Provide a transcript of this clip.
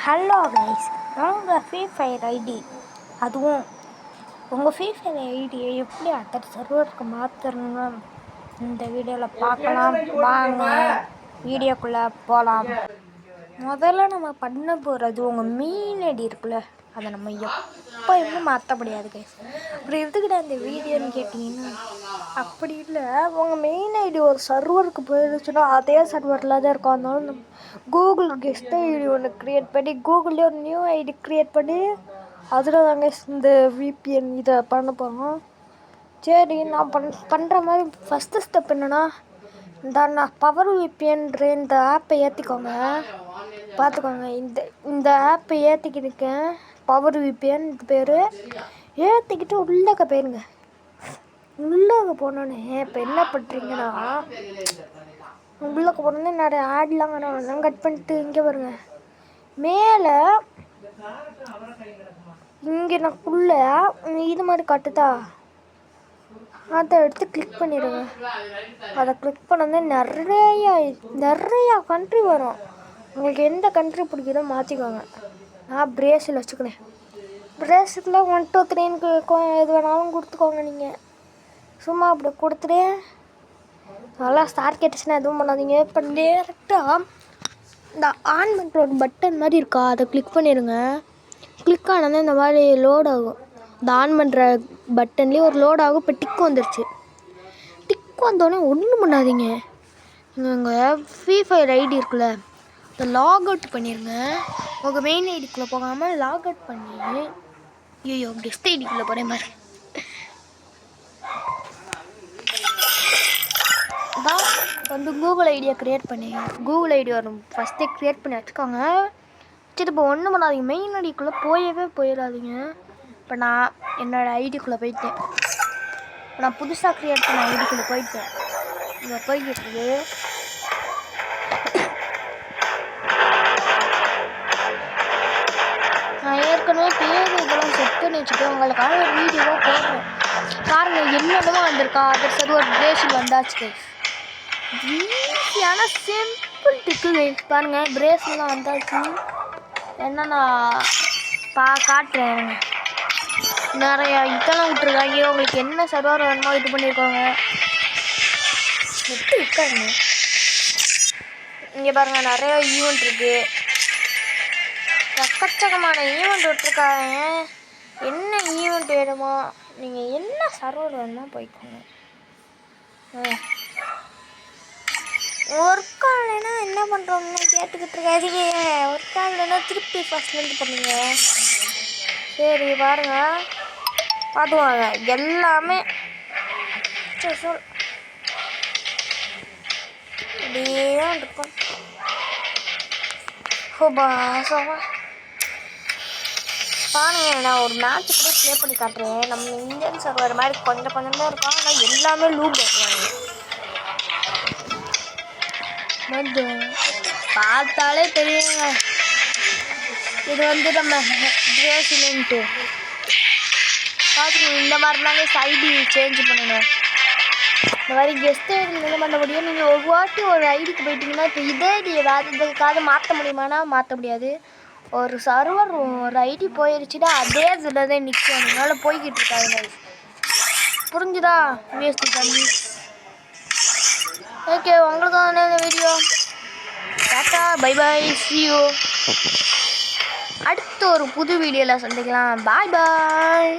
Hello guys, உங்கள் free fire ID, அதுவும் உங்கள் ஃப்ரீ ஃபயர் ஐடியை எப்படி அதர் சர்வருக்கு மாற்றணும்னு இந்த வீடியோவில் பார்க்கலாம். வாங்க வீடியோக்குள்ளே போகலாம். முதல்ல நம்ம பண்ண போகிறது உங்கள் மெயில் ஐடி இருக்குல்ல, அதை நம்ம எப்போயுமே மாற்ற முடியாது கைஸ். அப்புறம் எதுக்கிட்ட இந்த வீடியோன்னு கேட்டிங்கன்னா, அப்படி இல்லை, உங்கள் மெயின் ஐடி ஒரு சர்வருக்கு போயிடுச்சுன்னா அதே சர்வரில் தான் இருக்கும். அதனால நம்ம கூகுள் கெஸ்ட் ஐடி ஒன்று க்ரியேட் பண்ணி கூகுள்லேயே ஒரு நியூ ஐடி க்ரியேட் பண்ணி அதில் தாங்க இந்த விபிஎன் இதை பண்ண போகிறோம். சரி, நான் பண்ணுற மாதிரி ஃபஸ்ட்டு ஸ்டெப் என்னென்னா, நான் பவர் விபிஎன்ற இந்த ஆப்பை ஏற்றிக்கோங்க. பார்த்துக்கோங்க, இந்த ஆப்பை ஏற்றிக்கிருக்கேன். பவர் விபிஎன் பேர் ஏற்றிக்கிட்டு உள்ளக்க போயிருங்க. உள்ளக்க போனோன்னே இப்போ என்ன பண்ணுறீங்கன்னா, உள்ளக்க போனோன்னே நிறைய ஆட்லாம் வேணாம் கட் பண்ணிட்டு இங்கே வருங்க. மேலே இங்கே நான் உள்ள இது மாதிரி காட்டுதா, அதை எடுத்து கிளிக் பண்ணிடுங்க. அதை கிளிக் பண்ணோன்னே நிறையா கண்ட்ரி வரும். உங்களுக்கு எந்த கண்ட்ரி பிடிக்குதோ மாற்றிக்கோங்க. நான் பிரேசில் வச்சுக்கிறேன். பிரேசிலில் 1 2 3ன்னு எது வேணாலும் கொடுத்துக்கோங்க. நீங்கள் சும்மா அப்படி கொடுத்துட்டு நல்லா ஸ்டார் கேட்டுச்சுன்னா எதுவும் பண்ணாதீங்க. இப்போ டேரெக்டாக இந்த ஆன் பண்ணுற ஒரு பட்டன் மாதிரி இருக்கா, அதை கிளிக் பண்ணிடுங்க. கிளிக் ஆனது இந்த மாதிரி லோட் ஆகும். இந்த ஆன் பண்ணுற பட்டன்லேயே ஒரு லோட் ஆகும். இப்போ டிக் வந்துருச்சு. டிக் வந்தோடனே ஒன்றும் பண்ணாதீங்க. உங்கள் ஃப்ரீ ஃபயர் ஐடி இருக்குல்ல, அதை லாக் அவுட் பண்ணிடுங்க. உங்கள் மெயின் ஐடிக்குள்ளே போகாமல் லாக் அவுட் பண்ணி, ஐயோ கெஸ்ட் ஐடிக்குள்ளே போகிறேன் மாதிரி தான் வந்து கூகுள் ஐடியை க்ரியேட் பண்ணி, கூகுள் ஐடி வரும் ஃபஸ்ட்டே க்ரியேட் பண்ணி வச்சுக்கோங்க. சரி, இப்போ ஒன்றும் பண்ணாதீங்க, மெயின் ஐடிக்குள்ளே போயிடாதீங்க. இப்போ நான் என்னோடய ஐடிக்குள்ளே போயிட்டேன். நான் புதுசாக க்ரியேட் பண்ண ஐடிக்குள்ளே போயிட்டேன். இங்கே போய்கிட்டு நான் ஏற்கனவே பேர் இதெல்லாம் செட் பண்ணி வச்சுக்கேன். உங்களுக்காக ஒரு வீடியோவாக போடுறேன் பாருங்கள். என்னென்னமோ வந்திருக்கா, அதர் சர்வர் பிரேசில் வந்தாச்சு. ஈஸியான சிம்பிள் டிக்கு கைஸ். பாருங்கள், பிரேசில்லாம் வந்தாச்சு. என்னன்னா காட்டுறேன். நிறையா இதெல்லாம் விட்டுருக்காங்க. உங்களுக்கு என்ன சர்வர் வேணுமோ இது பண்ணியிருக்காங்க. எப்படி இருக்காங்க இங்கே பாருங்கள், நிறையா ஈவெண்ட் இருக்குது. எக்கச்சக்கமான ஈவெண்ட் விட்டுருக்காங்க. என்ன ஈவெண்ட் வேணுமோ, நீங்கள் என்ன சர்வர் வேணுமோ போய்க்கோங்க. ஒர்க் ஆகலைன்னா என்ன பண்ணுறோம்னு கேட்டுக்கிட்டு இருக்காதீங்க. ஒர்க் ஆகலைன்னா திருப்பி ஃபஸ்ட்லேருந்து பண்ணுங்க. சரி பாருங்கள், பார்த்துவாங்க எல்லாமே. சரி சொல் இப்படியே இருக்கும். ஹோபா சோபா பாருங்க, நான் ஒரு மேட்ச் கூட ப்ளே பண்ணி காட்டுறேன். நம்ம இந்தியன் சர்வர் மாதிரி கொஞ்சம் கொஞ்சமாக இருக்கும். ஆனால் எல்லாமே லூப் பண்ணுவாங்க. பார்த்தாலே தெரியுங்க, இது வந்து நம்ம பிரேசிலுன்ட்டு. பார்த்துக்கோங்க, இந்த மாதிரிலாங்க ஐடி சேஞ்ச் பண்ணணும். இந்த மாதிரி கெஸ்ட் ஐடி என்ன பண்ண முடியும். நீங்கள் ஒரு வாட்டி ஒரு ஐடிக்கு போயிட்டீங்கன்னா, இப்போ இதே ஐடியை வேறு இதுக்காக மாற்ற முடியுமானா மாற்ற முடியாது. ஒரு சர்வர் ஒரு ஐடி போயிடுச்சுன்னா அதே இதில் தான் நிற்கும். அதனால போய்கிட்டு இருக்காங்க. புரிஞ்சுதா வேஸ்ட் தம்பி? ஓகே, உங்களுக்கான இந்த video tata bye bye, see you. அடுத்த ஒரு புது வீடியோவில் சந்திக்கலாம். பாய் பாய்.